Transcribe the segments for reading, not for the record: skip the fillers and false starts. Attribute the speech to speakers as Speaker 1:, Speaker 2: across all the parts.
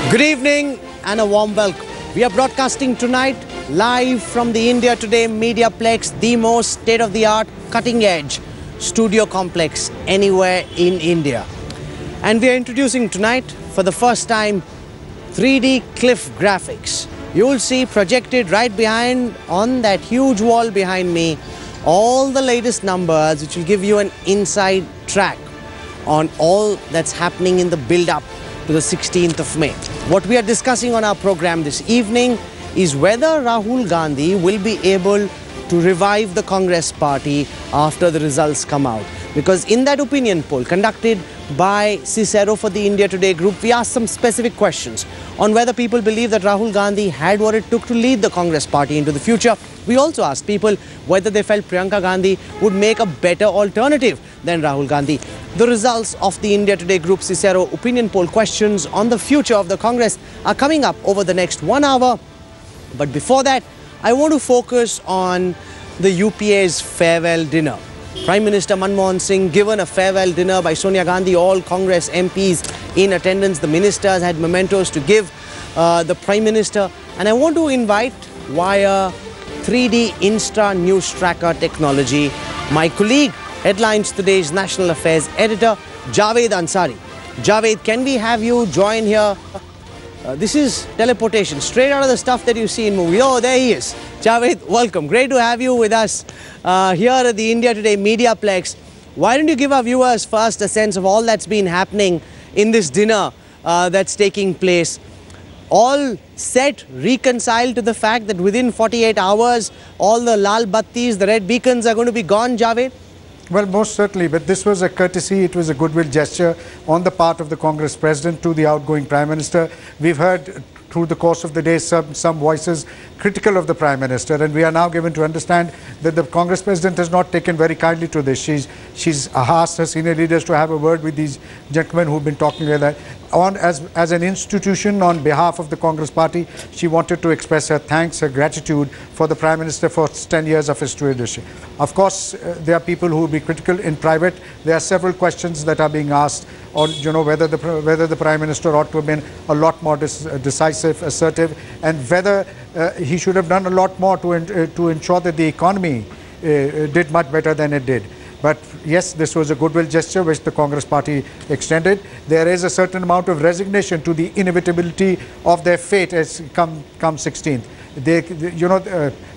Speaker 1: Good evening and a warm welcome. We are broadcasting tonight live from the India Today Mediaplex, the most state-of-the-art, cutting-edge studio complex anywhere in India. And we are introducing tonight, for the first time, 3D cliff graphics. You will see projected right behind, on that huge wall behind me, all the latest numbers, which will give you an inside track on all that's happening in the build-up to the 16th of May. What we are discussing on our program this evening is whether Rahul Gandhi will be able to revive the Congress party after the results come out. Because in that opinion poll conducted by Cicero for the India Today group, we asked some specific questions on whether people believe that Rahul Gandhi had what it took to lead the Congress party into the future. We also asked people whether they felt Priyanka Gandhi would make a better alternative than Rahul Gandhi. The results of the India Today group Cicero opinion poll questions on the future of the Congress are coming up over the next 1 hour. But before that, I want to focus on the UPA's farewell dinner. Prime Minister Manmohan Singh given a farewell dinner by Sonia Gandhi, all Congress MPs in attendance. The ministers had mementos to give the Prime Minister. And I want to invite via 3D Insta News Tracker technology my colleague, Headlines Today's National Affairs editor, Javed Ansari. Javed, can we have you join here? This is teleportation, straight out of the stuff that you see in movies. Oh, there he is. Javed, welcome. Great to have you with us here at the India Today Mediaplex. Why don't you give our viewers first a sense of all that's been happening in this dinner that's taking place? All set, reconciled to the fact that within 48 hours, all the lal battis, the red beacons are going to be gone, Javed?
Speaker 2: Well, most certainly, but this was a courtesy, it was a goodwill gesture on the part of the Congress President to the outgoing Prime Minister. We've heard through the course of the day some voices critical of the Prime Minister, and we are now given to understand that the Congress President has not taken very kindly to this. She's asked her senior leaders to have a word with these gentlemen who've been talking with her. As an institution, on behalf of the Congress Party, she wanted to express her thanks, her gratitude for the Prime Minister for 10 years of his leadership. Of course, there are people who will be critical in private. There are several questions that are being asked on, whether the Prime Minister ought to have been a lot more decisive, assertive, and whether he should have done a lot more to ensure that the economy did much better than it did. But yes, this was a goodwill gesture which the Congress party extended. There is a certain amount of resignation to the inevitability of their fate as come 16th.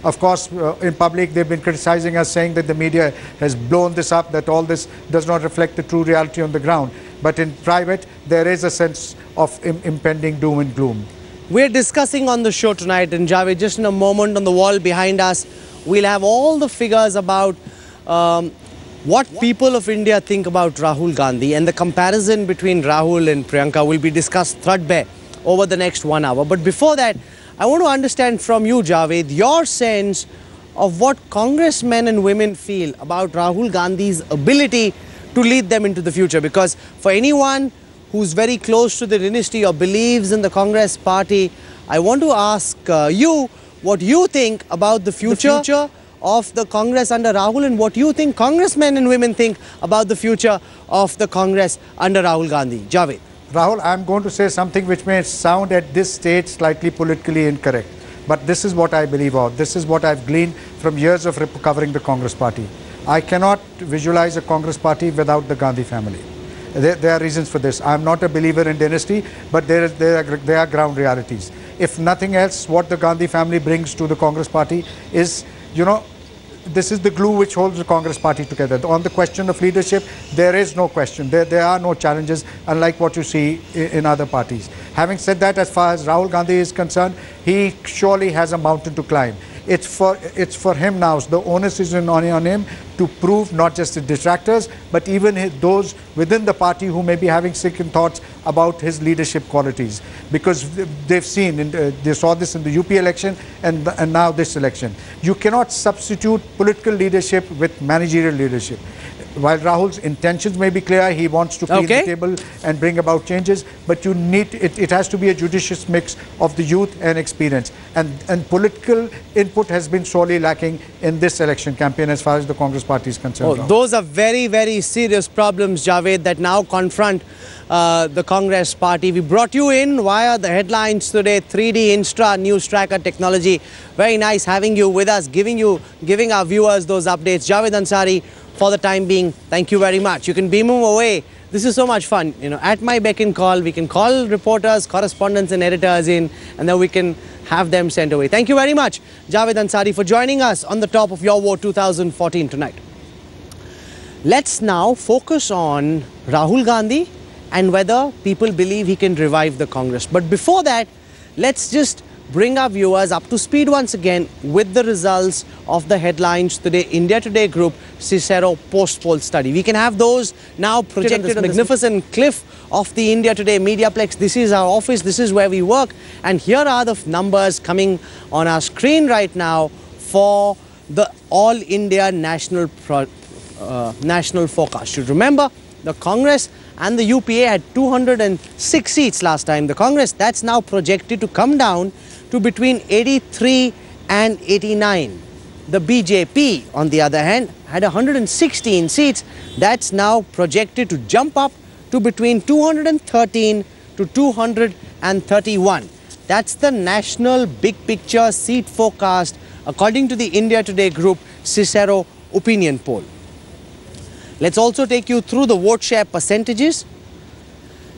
Speaker 2: Of course, in public they've been criticizing us, saying that the media has blown this up, that all this does not reflect the true reality on the ground. But in private, there is a sense of impending doom and gloom.
Speaker 1: We're discussing on the show tonight, and Javed, just in a moment on the wall behind us, we'll have all the figures about what people of India think about Rahul Gandhi, and the comparison between Rahul and Priyanka will be discussed threadbare over the next 1 hour. But before that, I want to understand from you, Javed, your sense of what congressmen and women feel about Rahul Gandhi's ability to lead them into the future. Because for anyone who's very close to the dynasty or believes in the Congress party, I want to ask you what you think about the future of the Congress under Rahul, and what you think congressmen and women think about the future of the Congress under Rahul Gandhi. Javed.
Speaker 2: Rahul, I'm going to say something which may sound at this stage slightly politically incorrect, but this is what I believe of. This is what I've gleaned from years of covering the Congress party. I cannot visualize a Congress party without the Gandhi family. There are reasons for this. I'm not a believer in dynasty, but there are ground realities. If nothing else, what the Gandhi family brings to the Congress party is, this is the glue which holds the Congress party together. On the question of leadership, there is no question. There are no challenges, unlike what you see in other parties. Having said that, as far as Rahul Gandhi is concerned, he surely has a mountain to climb. It's for him now. The onus is on him to prove not just the detractors, but even those within the party who may be having second thoughts about his leadership qualities. Because they've seen, they saw this in the UP election and now this election. You cannot substitute political leadership with managerial leadership. while Rahul's intentions may be clear, he wants to clean the table and bring about changes, but you need it has to be a judicious mix of the youth and experience. And political input has been sorely lacking in this election campaign as far as the Congress party is concerned.
Speaker 1: Oh, those are very, very serious problems, Javed, that now confront the Congress party. We brought you in via the headlines today, 3D Instra News Tracker technology. Very nice having you with us, giving our viewers those updates. Javed Ansari, for the time being, thank you very much. You can beam them away. This is so much fun. You know, at my beck and call, we can call reporters, correspondents and editors in, and then we can have them sent away. Thank you very much, Javed Ansari, for joining us on the Top of Your Vote 2014 tonight. Let's now focus on Rahul Gandhi and whether people believe he can revive the Congress. But before that, let's just bring our viewers up to speed once again with the results of the headlines today, India Today Group Cicero post-poll study. We can have those now projected on this magnificent cliff of the India Today Mediaplex. This is our office, this is where we work, and here are the numbers coming on our screen right now for the All India National Forecast. You remember, the Congress and the UPA had 206 seats last time. The Congress, that's now projected to come down to between 83 and 89. The BJP, on the other hand, had 116 seats. That's now projected to jump up to between 213 to 231. That's the national big picture seat forecast according to the India Today Group Cicero opinion poll. Let's also take you through the vote share percentages.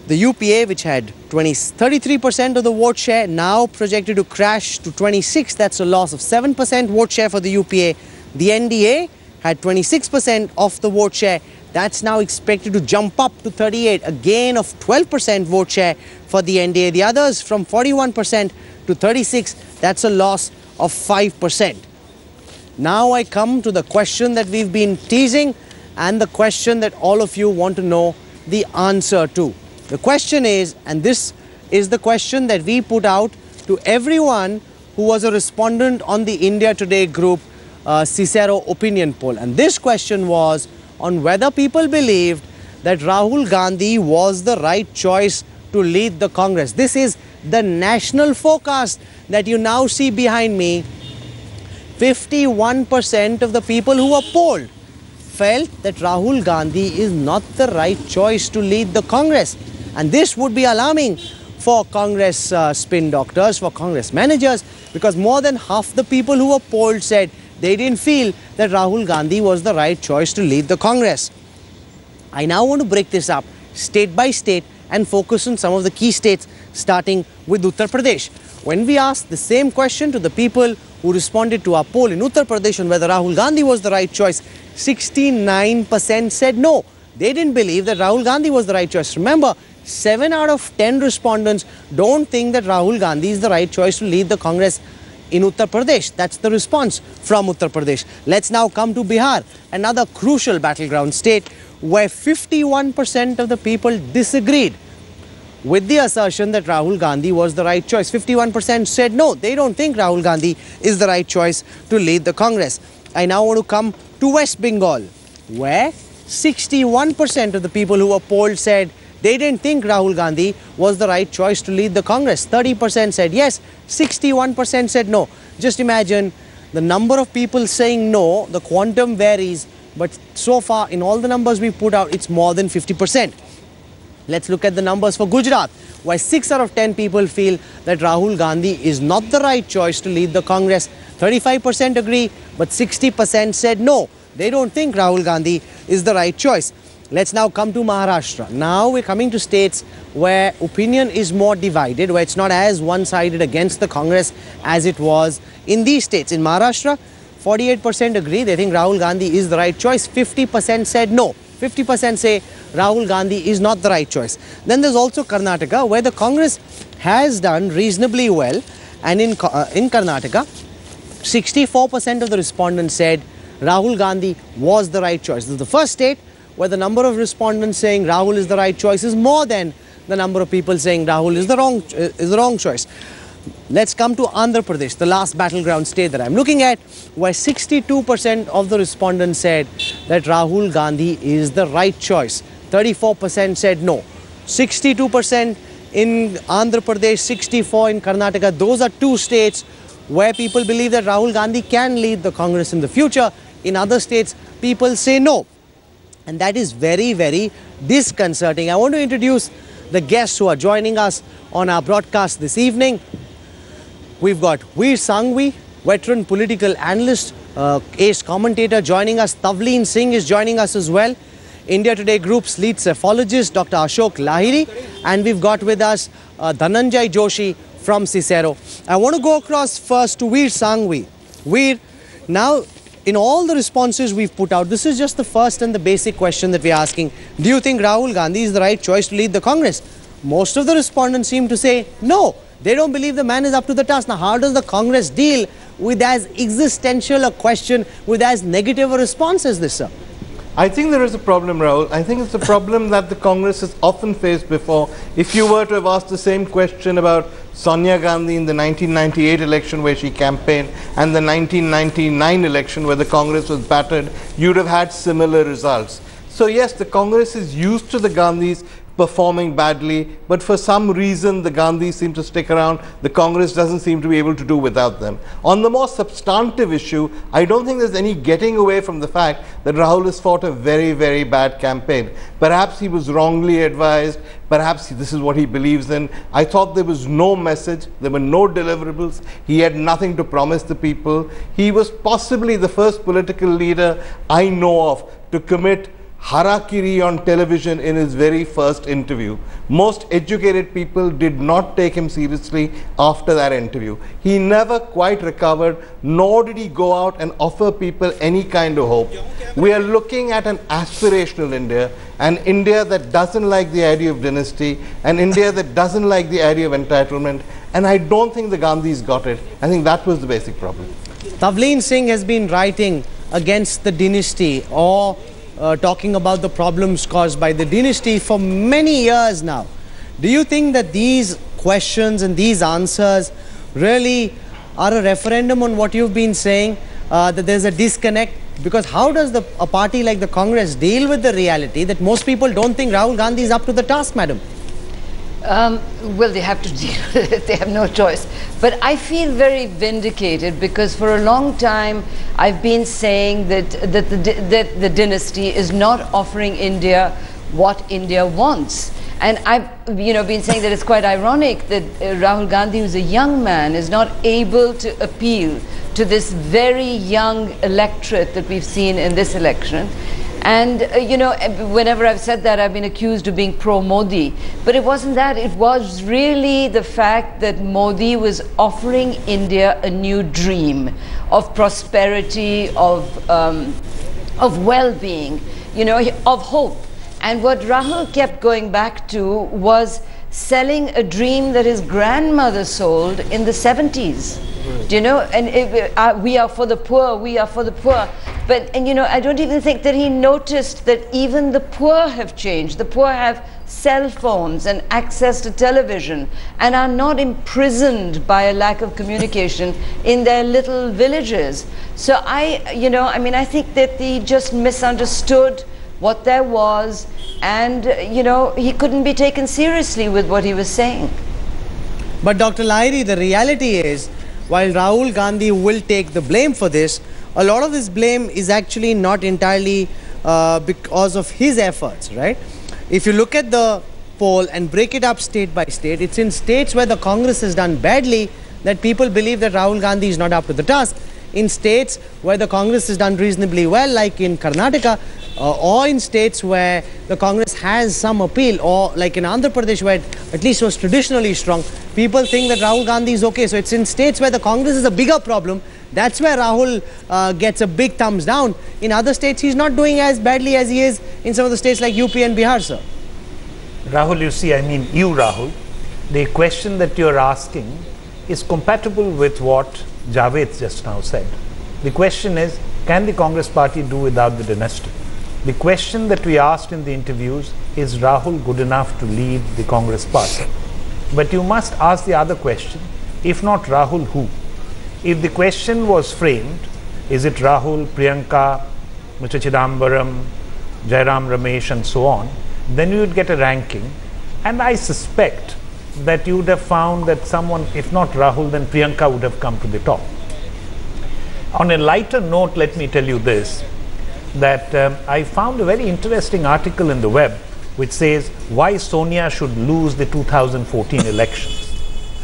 Speaker 1: The UPA, which had 33% of the vote share, now projected to crash to 26. That's a loss of 7% vote share for the UPA. The NDA had 26% of the vote share. That's now expected to jump up to 38, a gain of 12% vote share for the NDA. The others from 41% to 36, that's a loss of 5%. Now I come to the question that we've been teasing and the question that all of you want to know the answer to. The question is, and this is the question that we put out to everyone who was a respondent on the India Today Group Cicero opinion poll. And this question was on whether people believed that Rahul Gandhi was the right choice to lead the Congress. This is the national forecast that you now see behind me. 51% of the people who were polled felt that Rahul Gandhi is not the right choice to lead the Congress. And this would be alarming for Congress spin doctors, for Congress managers, because more than half the people who were polled said they didn't feel that Rahul Gandhi was the right choice to lead the Congress. I now want to break this up state by state and focus on some of the key states, starting with Uttar Pradesh. When we asked the same question to the people who responded to our poll in Uttar Pradesh on whether Rahul Gandhi was the right choice, 69% said no. They didn't believe that Rahul Gandhi was the right choice. Remember, 7 out of 10 respondents don't think that Rahul Gandhi is the right choice to lead the Congress in Uttar Pradesh. That's the response from Uttar Pradesh. Let's now come to Bihar, another crucial battleground state where 51% of the people disagreed with the assertion that Rahul Gandhi was the right choice. 51% said no, they don't think Rahul Gandhi is the right choice to lead the Congress. I now want to come to West Bengal, where 61% of the people who were polled said they didn't think Rahul Gandhi was the right choice to lead the Congress. 30% said yes, 61% said no. Just imagine the number of people saying no, the quantum varies, but so far in all the numbers we put out, it's more than 50%. Let's look at the numbers for Gujarat, where 6 out of 10 people feel that Rahul Gandhi is not the right choice to lead the Congress. 35% agree, but 60% said no. They don't think Rahul Gandhi is the right choice. Let's now come to Maharashtra. Now we're coming to states where opinion is more divided, where it's not as one-sided against the Congress as it was in these states. In Maharashtra, 48% agree, they think Rahul Gandhi is the right choice. 50% said no. 50% say Rahul Gandhi is not the right choice. Then there's also Karnataka, where the Congress has done reasonably well. And in Karnataka, 64% of the respondents said Rahul Gandhi was the right choice. This is the first state where the number of respondents saying Rahul is the right choice is more than the number of people saying Rahul is the wrong choice. Let's come to Andhra Pradesh, the last battleground state that I'm looking at, where 62% of the respondents said that Rahul Gandhi is the right choice. 34% said no. 62% in Andhra Pradesh, 64% in Karnataka. Those are two states where people believe that Rahul Gandhi can lead the Congress in the future. In other states, people say no. And that is very, very disconcerting. I want to introduce the guests who are joining us on our broadcast this evening. We've got Veer Sanghvi, veteran political analyst, ace commentator, joining us. Tavleen Singh is joining us as well. India Today Group's lead cephalogist, Dr. Ashok Lahiri. And we've got with us Dhananjay Joshi from Cicero. I want to go across first to Veer Sanghvi. Veer, now in all the responses we've put out, this is just the first and the basic question that we're asking. Do you think Rahul Gandhi is the right choice to lead the Congress? Most of the respondents seem to say no. They don't believe the man is up to the task. Now, how does the Congress deal with as existential a question, with as negative a response as this, sir?
Speaker 3: I think there is a problem, Rahul. I think it's a problem that the Congress has often faced before. If you were to have asked the same question about Sonia Gandhi in the 1998 election where she campaigned and the 1999 election where the Congress was battered, you'd have had similar results. So yes, the Congress is used to the Gandhis performing badly, but for some reason the Gandhis seem to stick around. The Congress doesn't seem to be able to do without them. On the more substantive issue, I don't think there's any getting away from the fact that Rahul has fought a very, very bad campaign. Perhaps he was wrongly advised, perhaps this is what he believes in. I thought there was no message, there were no deliverables, he had nothing to promise the people. He was possibly the first political leader I know of to commit harakiri on television in his very first interview. Most educated people did not take him seriously after that interview. He never quite recovered, nor did he go out and offer people any kind of hope. We are looking at an aspirational India, an India that doesn't like the idea of dynasty, an India that doesn't like the idea of entitlement, and I don't think the Gandhis got it. I think that was the basic problem.
Speaker 1: Tavleen Singh has been writing against the dynasty or talking about the problems caused by the dynasty for many years now. Do you think that these questions and these answers really are a referendum on what you've been saying, that there's a disconnect? Because how does a party like the Congress deal with the reality that most people don't think Rahul Gandhi is up to the task, madam?
Speaker 4: Well, they have to deal with it. They have no choice. But I feel very vindicated because for a long time I've been saying that the dynasty is not offering India what India wants. And I've been saying that it's quite ironic that Rahul Gandhi, who's a young man, is not able to appeal to this very young electorate that we've seen in this election. And, whenever I've said that, I've been accused of being pro-Modi. But it wasn't that. It was really the fact that Modi was offering India a new dream of prosperity, of well-being, of hope. And what Rahul kept going back to was selling a dream that his grandmother sold in the 70s. And we are for the poor, we are for the poor. But, I don't even think that he noticed that even the poor have changed. The poor have cell phones and access to television and are not imprisoned by a lack of communication in their little villages. So I think that he just misunderstood what there was and, he couldn't be taken seriously with what he was saying.
Speaker 1: But Dr. Lahiri, the reality is, while Rahul Gandhi will take the blame for this, a lot of this blame is actually not entirely because of his efforts, right? If you look at the poll and break it up state by state, it's in states where the Congress has done badly that people believe that Rahul Gandhi is not up to the task. In states where the Congress has done reasonably well, like in Karnataka, or in states where the Congress has some appeal, or like in Andhra Pradesh where it at least was traditionally strong, people think that Rahul Gandhi is okay. So it's in states where the Congress is a bigger problem, that's where Rahul gets a big thumbs down. In other states, he's not doing as badly as he is in some of the states like UP and Bihar, sir.
Speaker 5: Rahul, Rahul, the question that you're asking is compatible with what Javed just now said. The question is, can the Congress party do without the dynasty? The question that we asked in the interviews is Rahul good enough to lead the Congress party? But you must ask the other question, if not Rahul, who? If the question was framed, is it Rahul, Priyanka, Mr. Chidambaram, Jairam Ramesh and so on, then you would get a ranking, and I suspect that you would have found that someone, if not Rahul, then Priyanka would have come to the top. On a lighter note, let me tell you this, that I found a very interesting article in the web which says why Sonia should lose the 2014 elections,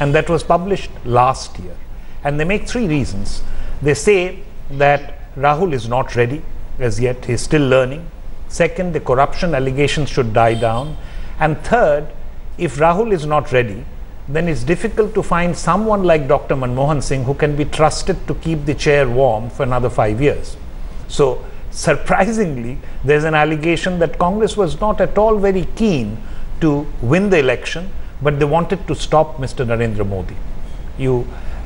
Speaker 5: and that was published last year, and they make 3 reasons. They say that Rahul is not ready as yet, he is still learning. Second, the corruption allegations should die down, and third, if Rahul is not ready, then it's difficult to find someone like Dr. Manmohan Singh who can be trusted to keep the chair warm for another 5 years. So surprisingly, there's an allegation that Congress was not at all very keen to win the election, but they wanted to stop Mr. Narendra Modi.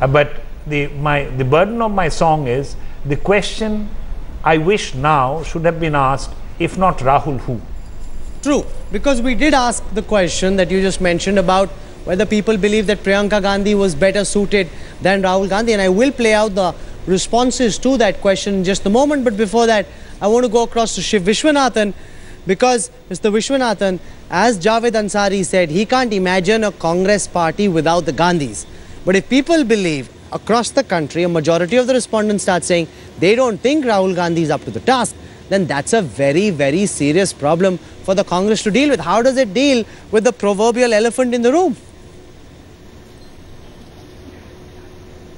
Speaker 5: But the burden of my song is, the question I wish now should have been asked, if not Rahul, who?
Speaker 1: True, because we did ask the question that you just mentioned about whether people believe that Priyanka Gandhi was better suited than Rahul Gandhi, and I will play out the responses to that question in just a moment. But before that, I want to go across to Shiv Vishwanathan, because Mr. Vishwanathan, as Javed Ansari said, he can't imagine a Congress party without the Gandhis. But if people believe across the country, a majority of the respondents start saying they don't think Rahul Gandhi is up to the task, then that's a very, very serious problem for the Congress to deal with. How does it deal with the proverbial elephant in the room?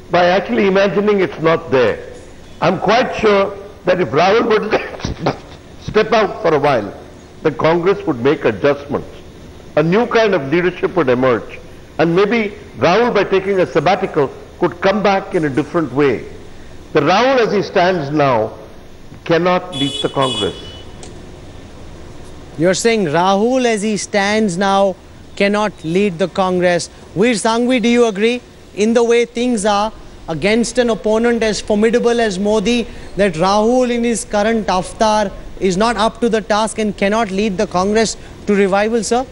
Speaker 6: By actually imagining it's not there. I'm quite sure that if Rahul would step out for a while, the Congress would make adjustments. A new kind of leadership would emerge. And maybe Rahul, by taking a sabbatical, could come back in a different way. The Rahul as he stands now cannot lead the Congress.
Speaker 1: You're saying Rahul as he stands now cannot lead the Congress. Veer Sanghvi, do you agree? In the way things are, against an opponent as formidable as Modi, that Rahul in his current avatar is not up to the task and cannot lead the Congress to revival, sir?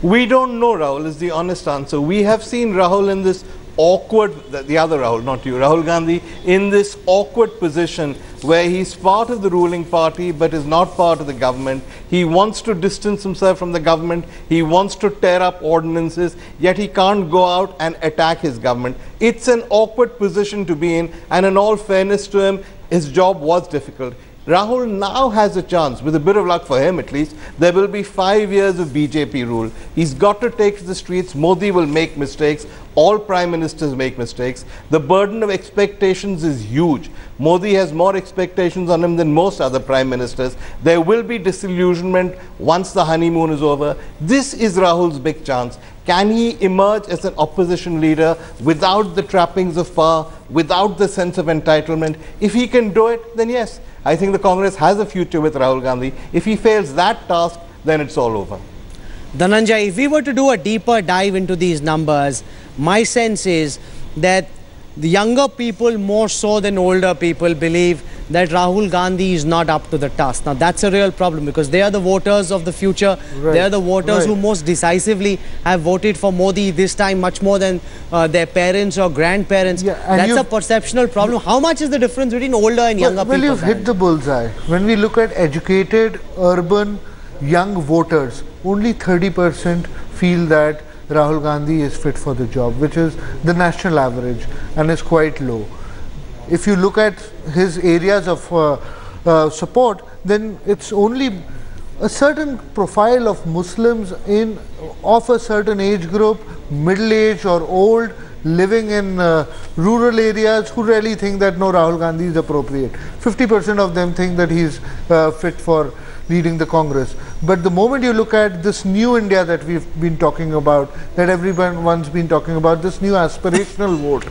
Speaker 3: We don't know, Rahul, is the honest answer. We have seen Rahul in this awkward, the other Rahul, not you, Rahul Gandhi, in this awkward position where he's part of the ruling party but is not part of the government. He wants to distance himself from the government. He wants to tear up ordinances, yet he can't go out and attack his government. It's an awkward position to be in, and in all fairness to him, his job was difficult. Rahul now has a chance, with a bit of luck for him at least. There will be 5 years of BJP rule. He's got to take to the streets. Modi will make mistakes. All prime ministers make mistakes. The burden of expectations is huge. Modi has more expectations on him than most other prime ministers. There will be disillusionment once the honeymoon is over. This is Rahul's big chance. Can he emerge as an opposition leader without the trappings of power, without the sense of entitlement? If he can do it, then yes, I think the Congress has a future with Rahul Gandhi. If he fails that task, then it's all over.
Speaker 1: Dhananjay, if we were to do a deeper dive into these numbers, my sense is that the younger people more so than older people believe that Rahul Gandhi is not up to the task. Now that's a real problem, because they are the voters of the future. Right. They are the voters who most decisively have voted for Modi this time, much more than their parents or grandparents. Yeah, that's a perceptional problem. How much is the difference between older and younger people?
Speaker 2: Well, you've hit the bullseye. When we look at educated, urban, young voters, only 30% feel that Rahul Gandhi is fit for the job, which is the national average and is quite low. If you look at his areas of support, then it's only a certain profile of Muslims of a certain age group, middle age or old, living in rural areas, who really think that no, Rahul Gandhi is appropriate. 50% of them think that he's fit for leading the Congress. But the moment you look at this new India that we've been talking about, that everyone's been talking about, this new aspirational vote,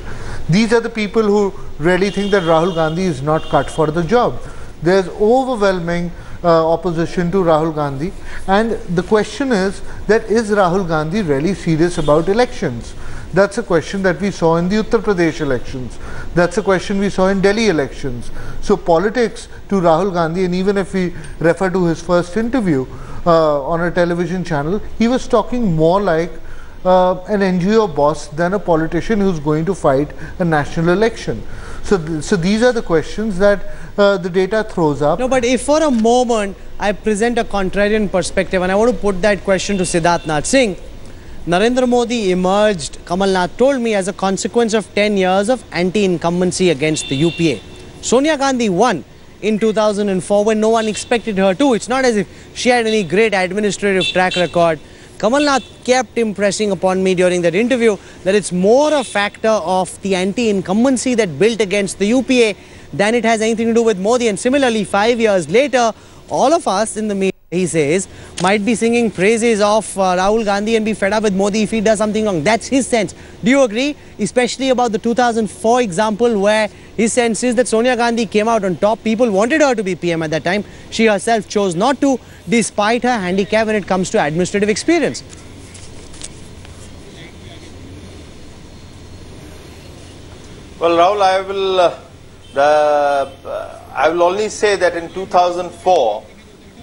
Speaker 2: these are the people who really think that Rahul Gandhi is not cut for the job. There's overwhelming opposition to Rahul Gandhi, and the question is that is Rahul Gandhi really serious about elections? That's a question that we saw in the Uttar Pradesh elections. That's a question we saw in Delhi elections. So politics to Rahul Gandhi, and even if we refer to his first interview on a television channel, he was talking more like
Speaker 7: an NGO boss than a politician who's going to fight a national election? So these are the questions that the data throws up.
Speaker 1: No, but if for a moment I present a contrarian perspective and I want to put that question to Siddharth Nath Singh, Narendra Modi emerged, Kamal Nath told me, as a consequence of 10 years of anti-incumbency against the UPA. Sonia Gandhi won in 2004 when no one expected her to. It's not as if she had any great administrative track record. Kamal Nath kept impressing upon me during that interview that it's more a factor of the anti-incumbency that built against the UPA than it has anything to do with Modi. And similarly, 5 years later, all of us in the media, he says, might be singing praises of Rahul Gandhi and be fed up with Modi if he does something wrong. That's his sense. Do you agree? Especially about the 2004 example where his sense is that Sonia Gandhi came out on top. People wanted her to be PM at that time. She herself chose not to, despite her handicap when it comes to administrative experience.
Speaker 3: Well, Rahul, I will only say that in 2004,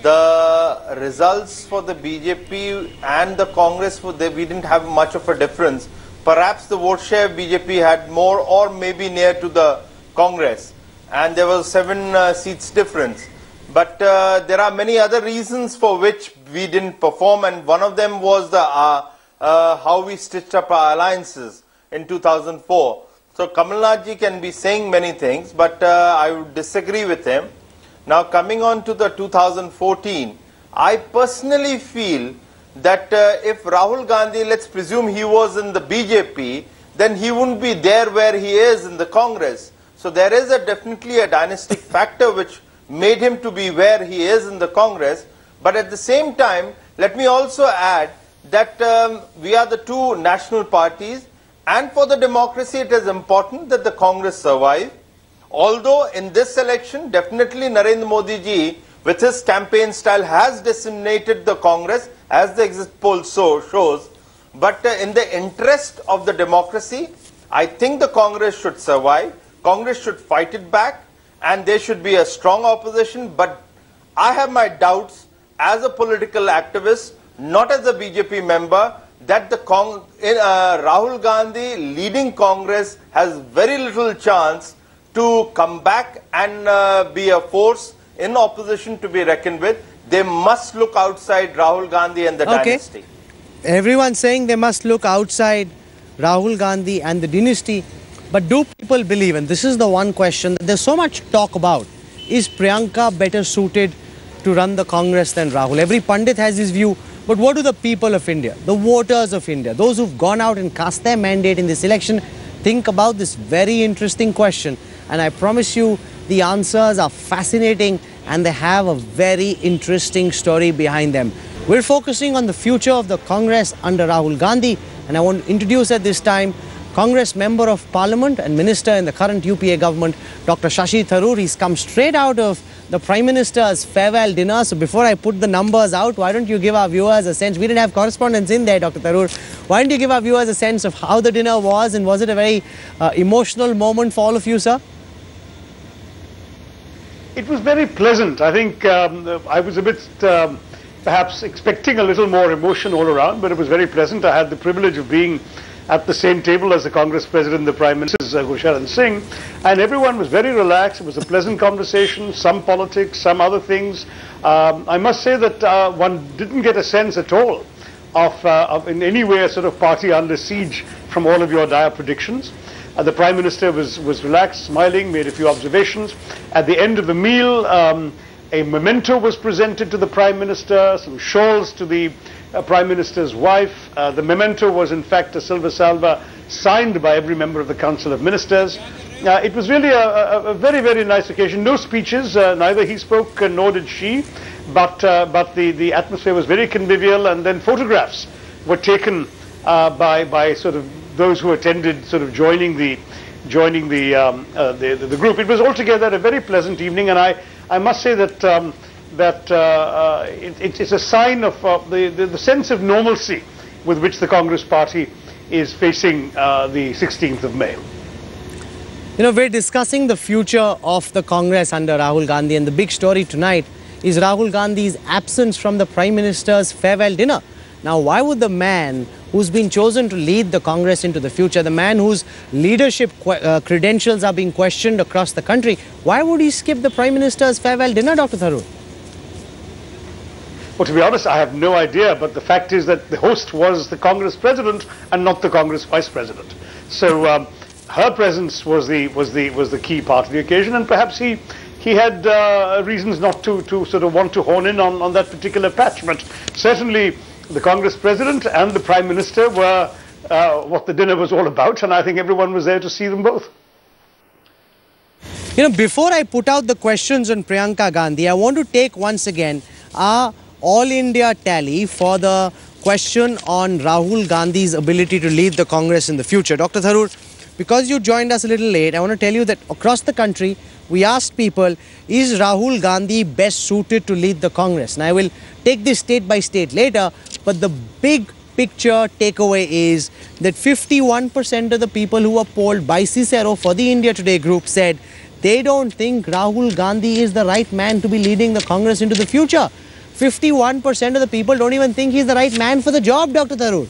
Speaker 3: the results for the BJP and the Congress, we didn't have much of a difference. Perhaps the vote share of BJP had more or maybe near to the Congress, and there was 7 seats difference. But there are many other reasons for which we didn't perform, and one of them was the how we stitched up our alliances in 2004. So Kamal Nath ji can be saying many things, but I would disagree with him. Now coming on to the 2014, I personally feel that if Rahul Gandhi, let's presume he was in the BJP, then he wouldn't be there where he is in the Congress. So there is definitely a dynastic factor which made him to be where he is in the Congress. But at the same time, let me also add that we are the two national parties, and for the democracy it is important that the Congress survive. Although in this election, definitely Narendra Modi ji, with his campaign style, has decimated the Congress, as the exit poll shows. But in the interest of the democracy, I think the Congress should survive. Congress should fight it back, and there should be a strong opposition. But I have my doubts as a political activist, not as a BJP member, that the Rahul Gandhi leading Congress has very little chance to come back and be a force in opposition to be reckoned with. They must look outside Rahul Gandhi and the dynasty.
Speaker 1: Everyone's saying they must look outside Rahul Gandhi and the dynasty. But do people believe, and this is the one question that there's so much talk about, is Priyanka better suited to run the Congress than Rahul? Every pundit has his view, but what do the people of India, the voters of India, those who've gone out and cast their mandate in this election, think about this very interesting question? And I promise you, the answers are fascinating and they have a very interesting story behind them. We're focusing on the future of the Congress under Rahul Gandhi, and I want to introduce at this time Congress Member of Parliament and Minister in the current UPA government, Dr. Shashi Tharoor. He's come straight out of the Prime Minister's farewell dinner. So before I put the numbers out, why don't you give our viewers a sense? We didn't have correspondence in there, Dr. Tharoor. Why don't you give our viewers a sense of how the dinner was, and was it a very emotional moment for all of you, sir?
Speaker 8: It was very pleasant. I think I was a bit perhaps expecting a little more emotion all around, but it was very pleasant. I had the privilege of being at the same table as the Congress President, the Prime Minister, Gurcharan Singh, and everyone was very relaxed. It was a pleasant conversation, some politics, some other things. I must say that one didn't get a sense at all of in any way a sort of party under siege from all of your dire predictions. The Prime Minister was relaxed, smiling, made a few observations. At the end of the meal, a memento was presented to the Prime Minister, some shawls to the Prime Minister's wife. The memento was in fact a silver salva signed by every member of the Council of Ministers. It was really a very, very nice occasion. No speeches, neither he spoke nor did she, but the atmosphere was very convivial, and then photographs were taken by sort of those who attended, sort of joining the group. It was altogether a very pleasant evening, and I must say that it's a sign of the sense of normalcy with which the Congress Party is facing the 16th of May.
Speaker 1: You know, we're discussing the future of the Congress under Rahul Gandhi, and the big story tonight is Rahul Gandhi's absence from the Prime Minister's farewell dinner. Now, why would the man who's been chosen to lead the Congress into the future, the man whose leadership credentials are being questioned across the country, why would he skip the Prime Minister's farewell dinner, Dr. Tharoor?
Speaker 8: Well, to be honest, I have no idea, but the fact is that the host was the Congress president and not the Congress vice president. So her presence was the key part of the occasion, and perhaps he had reasons not to sort of want to hone in on that particular patch. But certainly the Congress president and the Prime Minister were what the dinner was all about, and I think everyone was there to see them both.
Speaker 1: You know, before I put out the questions on Priyanka Gandhi, I want to take once again our All India tally for the question on Rahul Gandhi's ability to lead the Congress in the future. Dr. Tharoor, because you joined us a little late, I want to tell you that across the country, we asked people, is Rahul Gandhi best suited to lead the Congress? And I will take this state by state later, but the big picture takeaway is that 51% of the people who were polled by Cicero for the India Today group said they don't think Rahul Gandhi is the right man to be leading the Congress into the future. 51% of the people don't even think he's the right man for the job, Dr. Tharoor.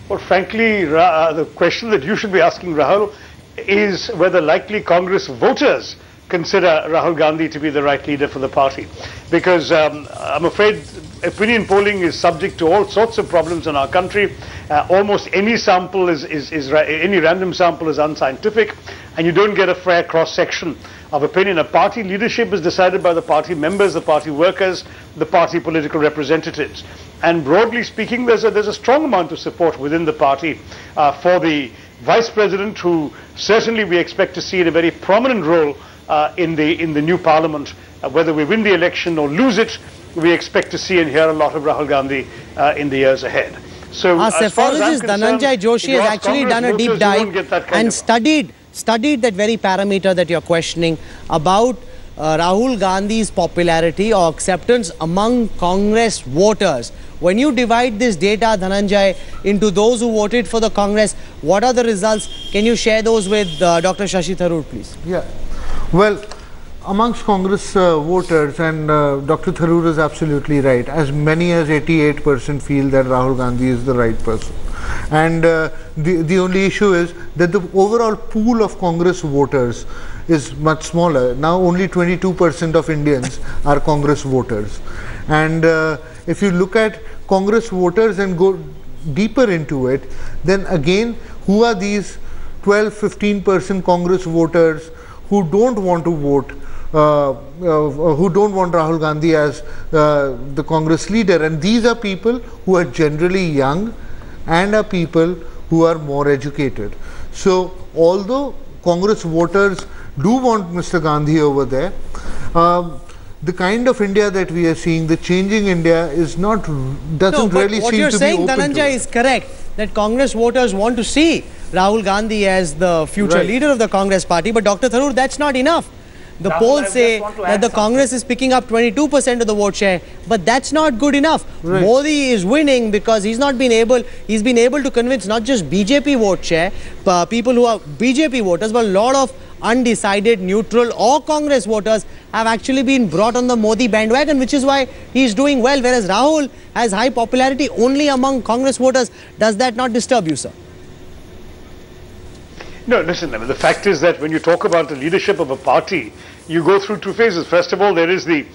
Speaker 8: Well, frankly, the question that you should be asking, Rahul, is whether likely Congress voters consider Rahul Gandhi to be the right leader for the party. Because I'm afraid opinion polling is subject to all sorts of problems in our country. Almost any sample any random sample is unscientific, and you don't get a fair cross-section of opinion. A party leadership is decided by the party members, the party workers, the party political representatives. And broadly speaking, there's a strong amount of support within the party for the Vice President, who certainly we expect to see in a very prominent role in the new Parliament. Whether we win the election or lose it, we expect to see and hear a lot of Rahul Gandhi in the years ahead. So,
Speaker 1: our cephalogist Dhananjay Joshi has actually done a deep dive and studied that very parameter that you're questioning about Rahul Gandhi's popularity or acceptance among Congress voters. When you divide this data, Dhananjay, into those who voted for the Congress, what are the results? Can you share those with Dr. Shashi Tharoor, please?
Speaker 7: Yeah. Well, amongst Congress voters, and Dr. Tharoor is absolutely right, as many as 88% feel that Rahul Gandhi is the right person. And the only issue is that the overall pool of Congress voters is much smaller. Now only 22% of Indians are Congress voters. And if you look at Congress voters and go deeper into it, then again, who are these 12-15% Congress voters who don't want to vote, who don't want Rahul Gandhi as the Congress leader? And these are people who are generally young and are people who are more educated. So although Congress voters do want Mr. Gandhi over there, the kind of India that we are seeing, the changing India, is not, doesn't really seem to be open to it.
Speaker 1: What you're saying, Dhananjay, is correct, that Congress voters want to see Rahul Gandhi as the future leader of the Congress party. But Dr. Tharoor, that's not enough. The polls say that the Congress is picking up 22% of the vote share, but that's not good enough. Modi is winning because he's been able to convince not just BJP vote share, people who are BJP voters, but a lot of undecided, neutral or Congress voters have actually been brought on the Modi bandwagon, which is why he's doing well, whereas Rahul has high popularity only among Congress voters. Does that not disturb you, sir?
Speaker 8: No, listen, I mean, the fact is that when you talk about the leadership of a party, you go through two phases. First of all, there is the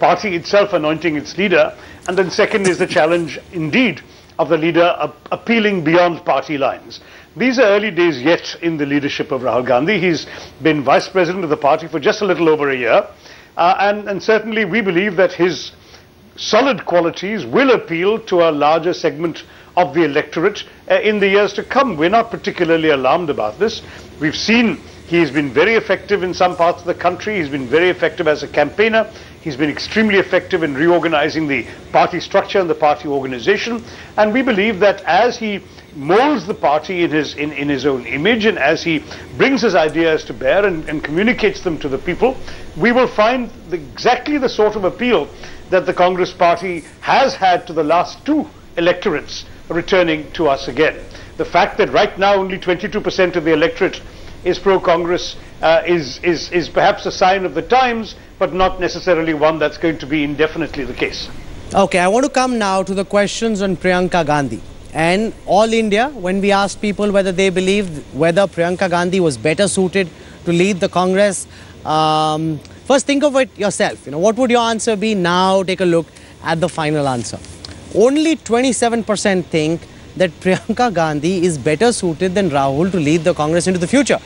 Speaker 8: party itself anointing its leader, and then second is the challenge, indeed, of the leader appealing beyond party lines. These are early days yet in the leadership of Rahul Gandhi. He's been vice president of the party for just a little over a year, and certainly we believe that his solid qualities will appeal to a larger segment of the electorate in the years to come. We're not particularly alarmed about this. We've seen he's been very effective in some parts of the country. He's been very effective as a campaigner. He's been extremely effective in reorganizing the party structure and the party organization. And we believe that as he molds the party in his own image, and as he brings his ideas to bear and communicates them to the people, we will find exactly the sort of appeal that the Congress party has had to the last two electorates returning to us again. The fact that right now only 22% of the electorate is pro-Congress is perhaps a sign of the times, but not necessarily one that's going to be indefinitely the case.
Speaker 1: Okay, I want to come now to the questions on Priyanka Gandhi. And all India, when we asked people whether they believed whether Priyanka Gandhi was better suited to lead the Congress, first think of it yourself. What would your answer be? Now take a look at the final answer. Only 27% think that Priyanka Gandhi is better suited than Rahul to lead the Congress into the future.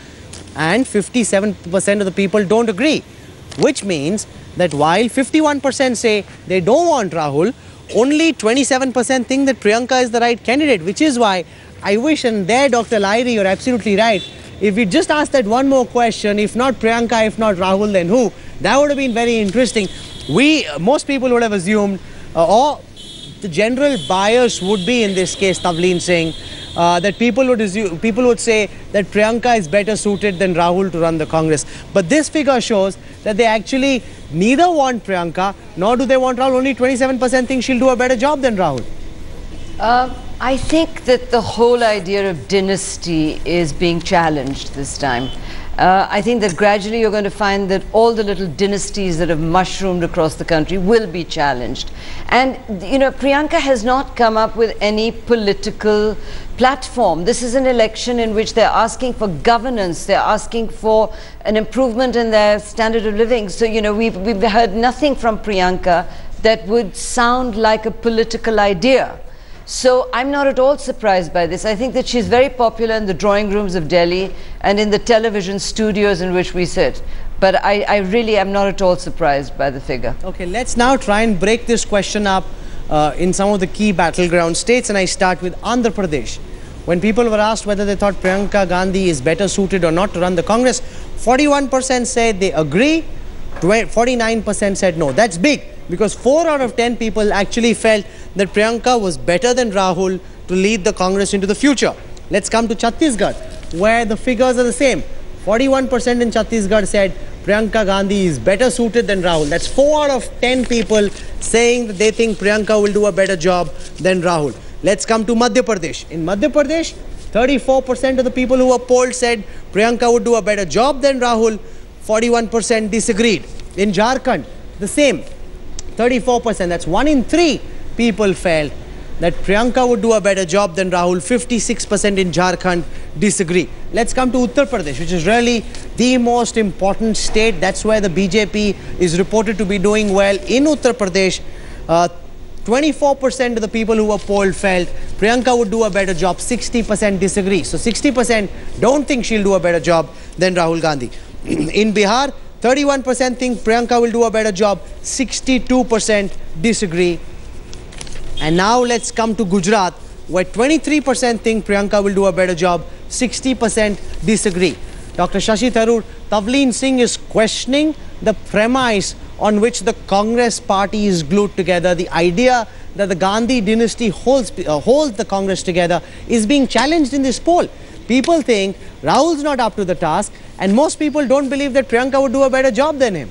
Speaker 1: And 57% of the people don't agree. Which means that while 51% say they don't want Rahul, only 27% think that Priyanka is the right candidate, which is why I wish, and there Dr. Lahiri, you're absolutely right, if we just asked that one more question, if not Priyanka, if not Rahul, then who? That would have been very interesting. Most people would have assumed, or the general bias would be in this case, Tavleen Singh, that people would say that Priyanka is better suited than Rahul to run the Congress. But this figure shows that they actually neither want Priyanka nor do they want Rahul. Only 27% think she'll do a better job than Rahul.
Speaker 4: I think that the whole idea of dynasty is being challenged this time. I think that gradually you're going to find that all the little dynasties that have mushroomed across the country will be challenged. And, Priyanka has not come up with any political platform. This is an election in which they're asking for governance, they're asking for an improvement in their standard of living. So, we've heard nothing from Priyanka that would sound like a political idea. So I'm not at all surprised by this. I think that she's very popular in the drawing rooms of Delhi and in the television studios in which we sit. But I really am not at all surprised by the figure.
Speaker 1: Okay, let's now try and break this question up in some of the key battleground states, and I start with Andhra Pradesh. When people were asked whether they thought Priyanka Gandhi is better suited or not to run the Congress, 41% said they agree, 49% said no. That's big, because 4 out of 10 people actually felt that Priyanka was better than Rahul to lead the Congress into the future. Let's come to Chhattisgarh, where the figures are the same. 41% in Chhattisgarh said Priyanka Gandhi is better suited than Rahul. That's 4 out of 10 people saying that they think Priyanka will do a better job than Rahul. Let's come to Madhya Pradesh. In Madhya Pradesh, 34% of the people who were polled said Priyanka would do a better job than Rahul. 41% disagreed. In Jharkhand, the same. 34%, that's 1 in 3 people felt that Priyanka would do a better job than Rahul. 56% in Jharkhand disagree. Let's come to Uttar Pradesh, which is really the most important state. That's where the BJP is reported to be doing well. In Uttar Pradesh, 24% of the people who were polled felt Priyanka would do a better job. 60% disagree. So 60% don't think she'll do a better job than Rahul Gandhi. In Bihar, 31% think Priyanka will do a better job. 62% disagree. And now let's come to Gujarat, where 23% think Priyanka will do a better job. 60% disagree. Dr. Shashi Tharoor, Tavleen Singh is questioning the premise on which the Congress party is glued together. The idea that the Gandhi dynasty holds the Congress together is being challenged in this poll. People think Rahul's not up to the task, and most people don't believe that Priyanka would do a better job than him.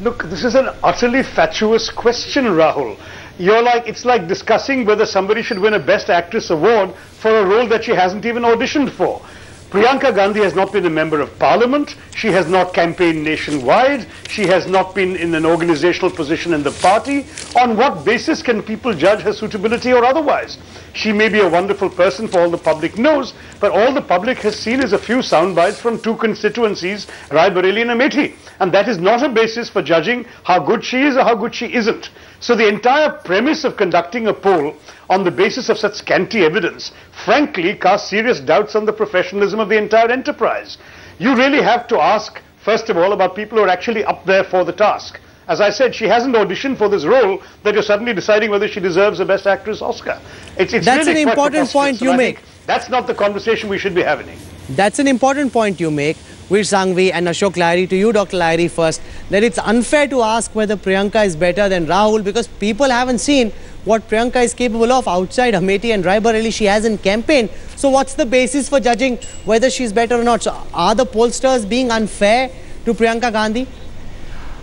Speaker 8: Look, this is an utterly fatuous question, Rahul. It's like discussing whether somebody should win a Best Actress award for a role that she hasn't even auditioned for. Priyanka Gandhi has not been a member of parliament. She has not campaigned nationwide. She has not been in an organizational position in the party. On what basis can people judge her suitability or otherwise? She may be a wonderful person for all the public knows, but all the public has seen is a few sound bites from 2 constituencies, Rai Bareli and Amethi. And that is not a basis for judging how good she is or how good she isn't. So the entire premise of conducting a poll on the basis of such scanty evidence, frankly, casts serious doubts on the professionalism of the entire enterprise. You really have to ask, first of all, about people who are actually up there for the task. As I said, she hasn't auditioned for this role that you're suddenly deciding whether she deserves a Best Actress Oscar. It's
Speaker 1: That's
Speaker 8: really
Speaker 1: an important point you make.
Speaker 8: That's not the conversation we should be having.
Speaker 1: That's an important point you make, Veer Sanghvi and Ashok Lahiri. To you, Dr. Lahiri, first, that it's unfair to ask whether Priyanka is better than Rahul because people haven't seen what Priyanka is capable of outside Amethi and Rai Bareli. She hasn't campaigned. So what's the basis for judging whether she's better or not? So are the pollsters being unfair to Priyanka Gandhi?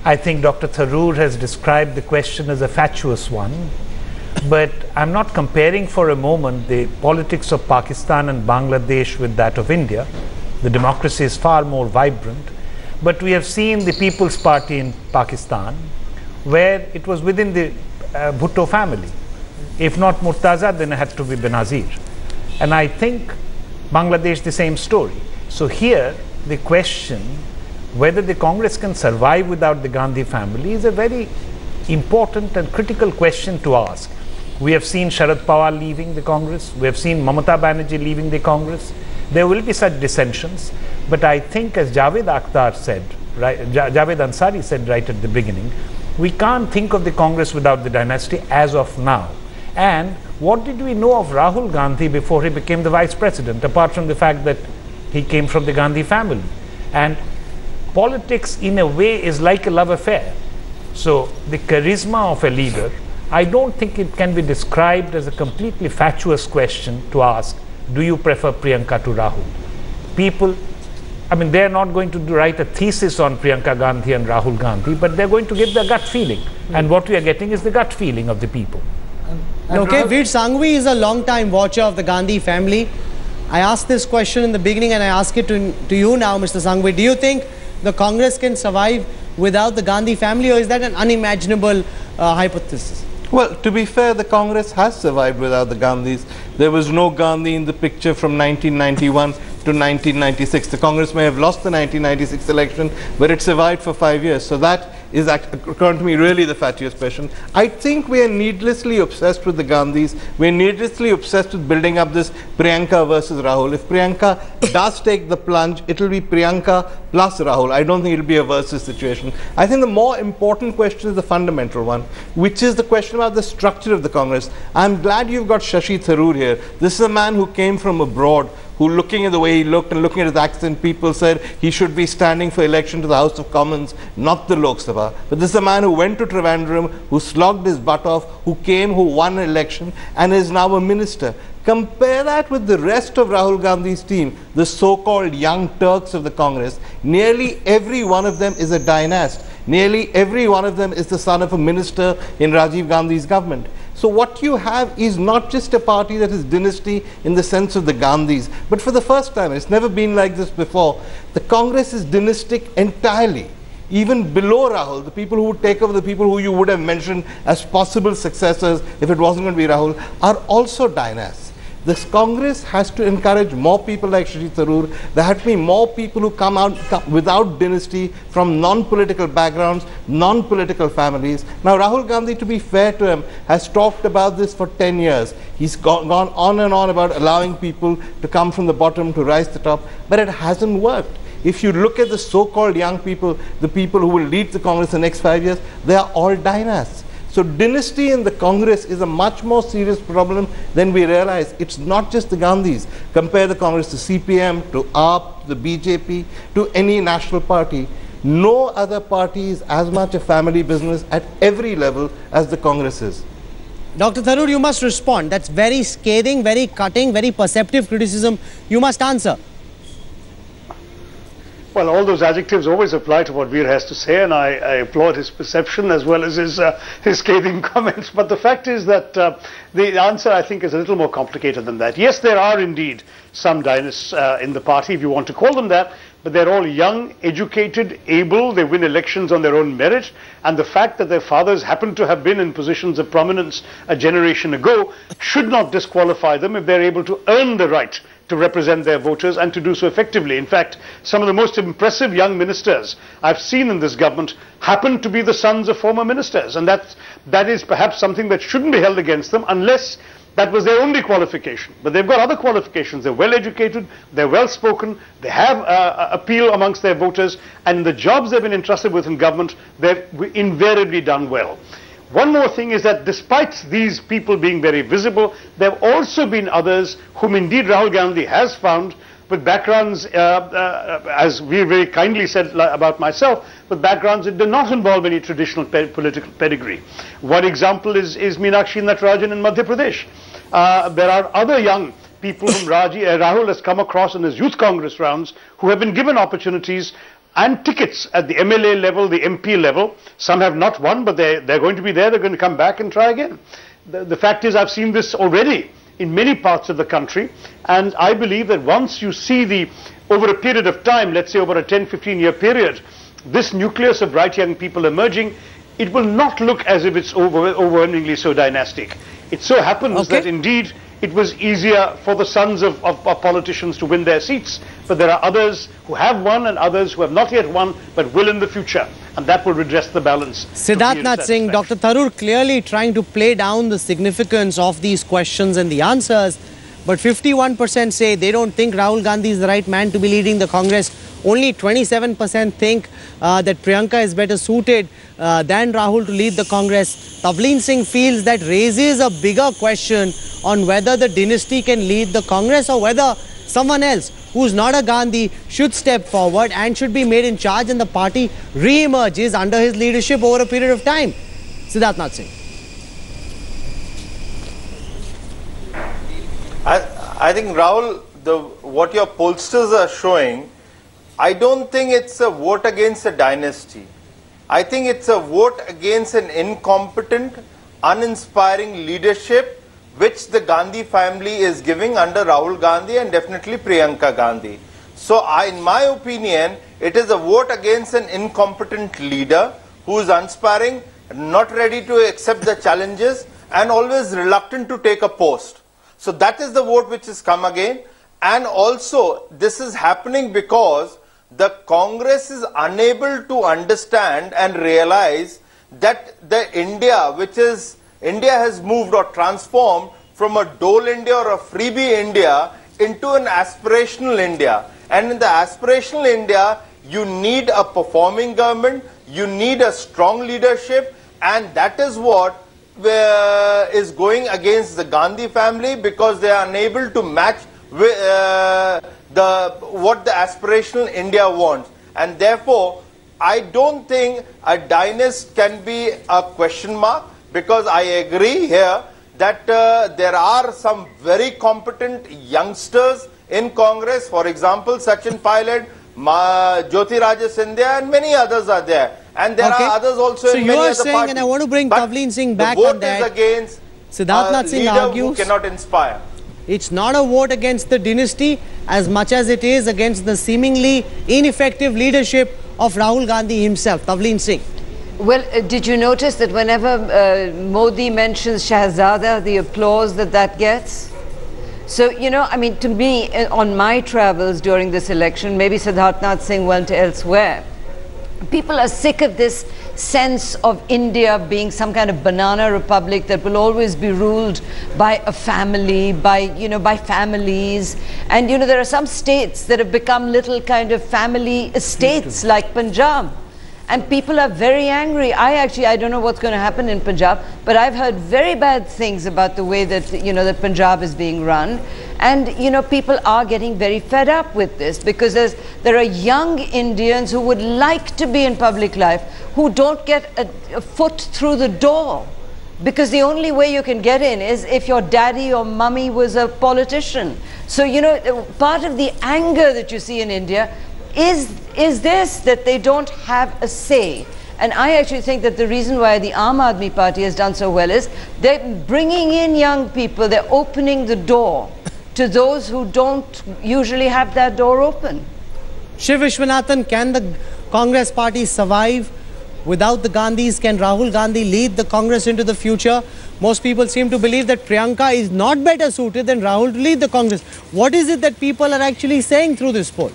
Speaker 5: I think Dr. Tharoor has described the question as a fatuous one. But I'm not comparing for a moment the politics of Pakistan and Bangladesh with that of India. The democracy is far more vibrant. But we have seen the People's Party in Pakistan, where it was within the Bhutto family. If not Murtaza, then it had to be Benazir. And I think Bangladesh, the same story. So here, the question whether the Congress can survive without the Gandhi family is a very important and critical question to ask. We have seen Sharad Pawar leaving the Congress. We have seen Mamata Banerjee leaving the Congress. There will be such dissensions. But I think, as Javed Akhtar said, right, Javed Ansari said right at the beginning, we can't think of the Congress without the dynasty as of now. And what did we know of Rahul Gandhi before he became the vice president, apart from the fact that he came from the Gandhi family? And politics, in a way, is like a love affair. So the charisma of a leader, I don't think it can be described as a completely fatuous question to ask, do you prefer Priyanka to Rahul? People, I mean, they're not going to write a thesis on Priyanka Gandhi and Rahul Gandhi, but they're going to get the gut feeling. And what we are getting is the gut feeling of the people.
Speaker 1: Okay, Veer Sanghvi is a long-time watcher of the Gandhi family. I asked this question in the beginning and I ask it to you now, Mr. Sanghvi. Do you think the Congress can survive without the Gandhi family, or is that an unimaginable hypothesis?
Speaker 3: Well, to be fair, the Congress has survived without the Gandhis. There was no Gandhi in the picture from 1991 to 1996. The Congress may have lost the 1996 election, but it survived for 5 years. So that is, according to me, really the fatuous question. I think we are needlessly obsessed with the Gandhis. We are needlessly obsessed with building up this Priyanka versus Rahul. If Priyanka does take the plunge, it will be Priyanka plus Rahul. I don't think it will be a versus situation. I think the more important question is the fundamental one, which is the question about the structure of the Congress. I'm glad you've got Shashi Tharoor here. This is a man who came from abroad, who, looking at the way he looked and looking at his accent, people said he should be standing for election to the House of Commons, not the Lok Sabha. But this is a man who went to Trivandrum, who slogged his butt off, who came, who won an election, and is now a minister. Compare that with the rest of Rahul Gandhi's team, the so-called young Turks of the Congress. Nearly every one of them is a dynast. Nearly every one of them is the son of a minister in Rajiv Gandhi's government. So what you have is not just a party that is dynasty in the sense of the Gandhis, but for the first time, it's never been like this before, the Congress is dynastic entirely. Even below Rahul, the people who would take over, the people who you would have mentioned as possible successors if it wasn't going to be Rahul, are also dynasts. This Congress has to encourage more people like Shashi Tharoor. There have to be more people who come without dynasty, from non-political backgrounds, non-political families. Now, Rahul Gandhi, to be fair to him, has talked about this for 10 years. He's gone on and on about allowing people to come from the bottom to rise to the top, but it hasn't worked. If you look at the so-called young people, the people who will lead the Congress in the next 5 years, they are all dynasts. So dynasty in the Congress is a much more serious problem than we realize. It's not just the Gandhis. Compare the Congress to CPM, to AAP, the BJP, to any national party. No other party is as much a family business at every level as the Congress is.
Speaker 1: Dr. Tharoor, you must respond. That's very scathing, very cutting, very perceptive criticism. You must answer.
Speaker 8: Well, all those adjectives always apply to what Veer has to say, and I applaud his perception as well as his scathing comments. But the fact is that the answer, I think, is a little more complicated than that. Yes, there are indeed some dynasts in the party, if you want to call them that, but they're all young, educated, able, they win elections on their own merit, and the fact that their fathers happen to have been in positions of prominence a generation ago should not disqualify them if they're able to earn the right to represent their voters and to do so effectively. In fact, some of the most impressive young ministers I've seen in this government happen to be the sons of former ministers, and that is perhaps something that shouldn't be held against them unless that was their only qualification. But they've got other qualifications. They're well educated, they're well spoken, they have appeal amongst their voters, and in the jobs they've been entrusted with in government, they've invariably done well. One more thing is that despite these people being very visible, there have also been others whom indeed Rahul Gandhi has found with backgrounds, as we very kindly said about myself, with backgrounds that do not involve any traditional political pedigree. One example is Meenakshi Natarajan in Madhya Pradesh. There are other young people whom Rahul has come across in his youth Congress rounds who have been given opportunities and tickets at the MLA level, the MP level. Some have not won, but they're going to be there. They're going to come back and try again. The fact is, I've seen this already in many parts of the country, and I believe that once you see over a period of time, let's say over a 10-15 year period, this nucleus of bright young people emerging, it will not look as if it's overwhelmingly so dynastic. It so happens that indeed it was easier for the sons of politicians to win their seats, but there are others who have won and others who have not yet won but will in the future, and that will redress the balance.
Speaker 1: Siddharth Singh, Dr. Tharoor clearly trying to play down the significance of these questions and the answers, but 51% say they don't think Rahul Gandhi is the right man to be leading the Congress. Only 27% think that Priyanka is better suited than Rahul to lead the Congress. Tavleen Singh feels that raises a bigger question on whether the dynasty can lead the Congress or whether someone else who's not a Gandhi should step forward and should be made in charge and the party re-emerges under his leadership over a period of time. Siddharth Singh.
Speaker 9: I think, Rahul, what your pollsters are showing, I don't think it's a vote against a dynasty. I think it's a vote against an incompetent, uninspiring leadership which the Gandhi family is giving under Rahul Gandhi and definitely Priyanka Gandhi. So in my opinion, it is a vote against an incompetent leader who is uninspiring, not ready to accept the challenges and always reluctant to take a post. So that is the vote which has come again. And also this is happening because the Congress is unable to understand and realize that the India has moved or transformed from a dole India or a freebie India into an aspirational India. And in the aspirational India, you need a performing government, you need a strong leadership, and that is what is going against the Gandhi family because they are unable to match with, what the aspirational India wants. And therefore, I don't think a dynasty can be a question mark, because I agree here that there are some very competent youngsters in Congress. For example, Sachin Pilot, Jyotirajya Scindia and many others are there. And there are others also in many other parties. So you are saying,
Speaker 1: and I want to bring Tavleen Singh back on that.
Speaker 9: The vote is against
Speaker 1: Siddharth Singh argues
Speaker 9: who cannot inspire.
Speaker 1: It's not a vote against the dynasty as much as it is against the seemingly ineffective leadership of Rahul Gandhi himself. Tavleen Singh.
Speaker 4: Well, did you notice that whenever Modi mentions Shahzada, the applause that gets? So, you know, I mean, to me, on my travels during this election, maybe Siddharth Singh went elsewhere. People are sick of this sense of India being some kind of banana republic that will always be ruled by a family, by families. And, you know, there are some states that have become little kind of family estates like Punjab. And people are very angry. I don't know what's going to happen in Punjab, but I've heard very bad things about the way that, that Punjab is being run. And, people are getting very fed up with this because there are young Indians who would like to be in public life who don't get a foot through the door. Because the only way you can get in is if your daddy or mummy was a politician. So, part of the anger that you see in India is this, that they don't have a say. And I actually think that the reason why the Aam Aadmi Party has done so well is they're bringing in young people, they're opening the door to those who don't usually have that door open.
Speaker 1: Shiv Vishwanathan, can the Congress party survive without the Gandhis? Can Rahul Gandhi lead the Congress into the future? Most people seem to believe that Priyanka is not better suited than Rahul to lead the Congress. What is it that people are actually saying through this poll?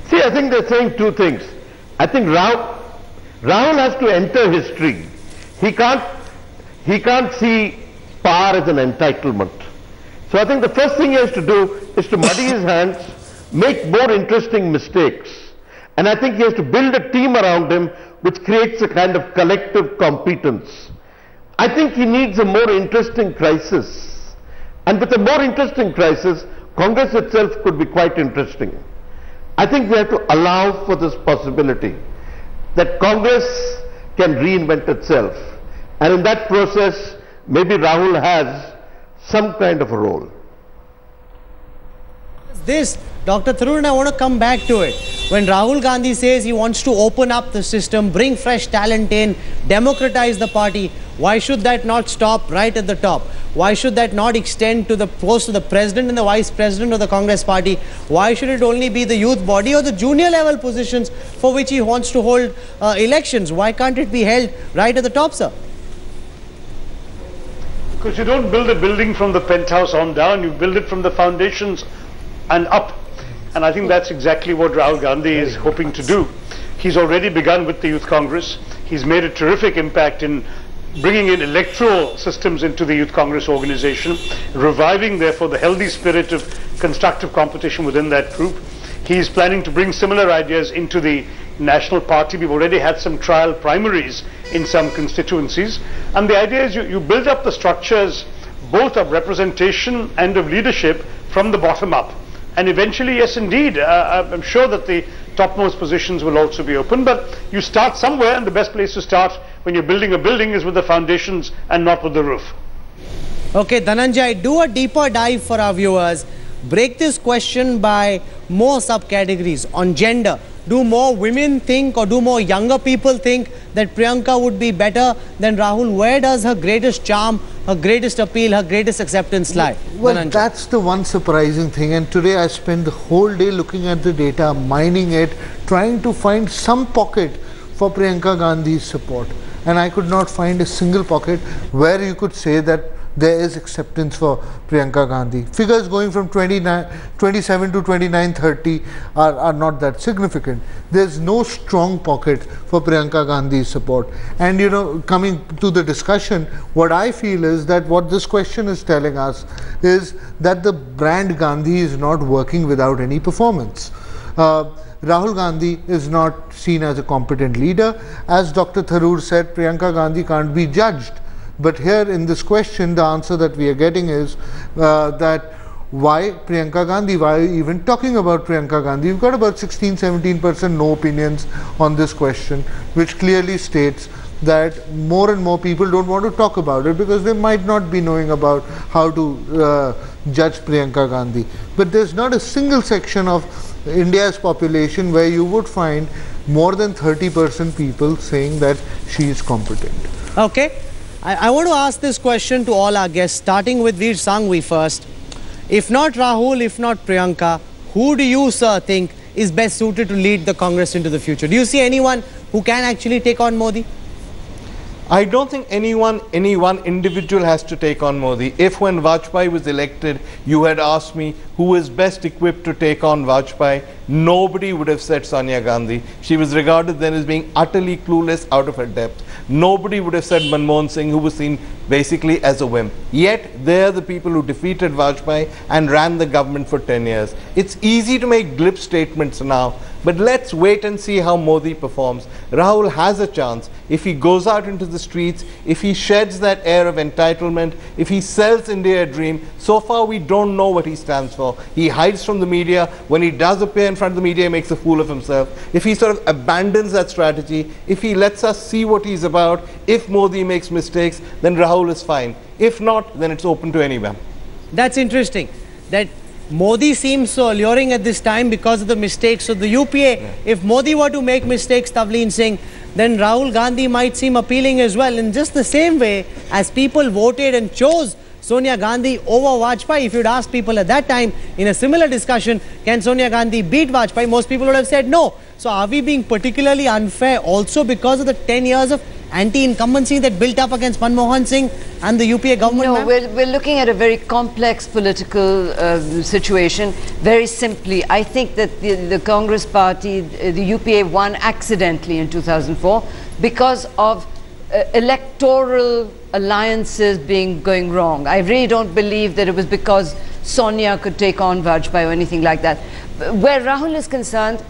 Speaker 6: See, I think they're saying two things. I think Rahul has to enter history. He can't see power as an entitlement. So I think the first thing he has to do is to muddy his hands, make more interesting mistakes. And I think he has to build a team around him which creates a kind of collective competence. I think he needs a more interesting crisis. And with a more interesting crisis, Congress itself could be quite interesting. I think we have to allow for this possibility that Congress can reinvent itself. And in that process, maybe Rahul has some kind of a role.
Speaker 1: this, Dr. Tharoor, and I want to come back to it. When Rahul Gandhi says he wants to open up the system, bring fresh talent in, democratize the party, why should that not stop right at the top? Why should that not extend to the post of the president and the vice president of the Congress party? Why should it only be the youth body or the junior level positions for which he wants to hold elections? Why can't it be held right at the top, sir?
Speaker 8: Because you don't build a building from the penthouse on down, you build it from the foundations and up. And I think that's exactly what Rahul Gandhi is hoping to do. He's already begun with the Youth Congress. He's made a terrific impact in bringing in electoral systems into the Youth Congress organization, reviving therefore the healthy spirit of constructive competition within that group. He's planning to bring similar ideas into the national party. We've already had some trial primaries in some constituencies. And the idea is you build up the structures both of representation and of leadership from the bottom up. And eventually, yes, indeed, I'm sure that the topmost positions will also be open. But you start somewhere, and the best place to start when you're building a building is with the foundations and not with the roof.
Speaker 1: Okay, Dhananjay, do a deeper dive for our viewers. Break this question by more subcategories on gender. Do more women think, or do more younger people think that Priyanka would be better than Rahul? Where does her greatest charm, her greatest appeal, her greatest acceptance lie?
Speaker 7: Well,
Speaker 1: Dhananjay.
Speaker 7: that's the one surprising thing. And today I spent the whole day looking at the data, mining it, trying to find some pocket for Priyanka Gandhi's support. And I could not find a single pocket where you could say that there is acceptance for Priyanka Gandhi. Figures going from 27 to 29, 30 are not that significant. There's no strong pocket for Priyanka Gandhi's support. And you know, coming to the discussion, what I feel is that what this question is telling us is that the brand Gandhi is not working without any performance. Rahul Gandhi is not seen as a competent leader. As Dr. Tharoor said, Priyanka Gandhi can't be judged. But here in this question, the answer that we are getting is that why Priyanka Gandhi? Why even talking about Priyanka Gandhi? You've got about 16-17% no opinions on this question, which clearly states that more and more people don't want to talk about it because they might not be knowing about how to judge Priyanka Gandhi. But there's not a single section of India's population where you would find more than 30% people saying that she is competent.
Speaker 1: Okay. I want to ask this question to all our guests, starting with Veer Sanghvi first. If not Rahul, if not Priyanka, who do you, sir, think is best suited to lead the Congress into the future? Do you see anyone who can actually take on Modi?
Speaker 3: I don't think any one individual has to take on Modi. If when Vajpayee was elected, you had asked me who is best equipped to take on Vajpayee, nobody would have said Sonia Gandhi. She was regarded then as being utterly clueless, out of her depth. Nobody would have said Manmohan Singh, who was seen basically as a wimp. Yet, they are the people who defeated Vajpayee and ran the government for 10 years. It's easy to make glib statements now, but let's wait and see how Modi performs. Rahul has a chance. If he goes out into the streets, if he sheds that air of entitlement, if he sells India a dream, so far we don't know what he stands for. He hides from the media. When he does appear in front of the media, he makes a fool of himself. If he sort of abandons that strategy, if he lets us see what he's about, if Modi makes mistakes, then Rahul is fine. If not, then it's open to anyone.
Speaker 1: That's interesting. That Modi seems so alluring at this time because of the mistakes. So the UPA, if Modi were to make mistakes, Tavleen Singh, then Rahul Gandhi might seem appealing as well. In just the same way as people voted and chose Sonia Gandhi over Vajpayee, if you'd asked people at that time in a similar discussion, can Sonia Gandhi beat Vajpayee, most people would have said no. So are we being particularly unfair also because of the 10 years of anti-incumbency that built up against Manmohan Singh and the UPA government?
Speaker 4: No, we're looking at a very complex political situation. Very simply, I think that the Congress party, the UPA won accidentally in 2004 because of electoral alliances going wrong. I really don't believe that it was because Sonia could take on Vajpayee or anything like that. Where Rahul is concerned,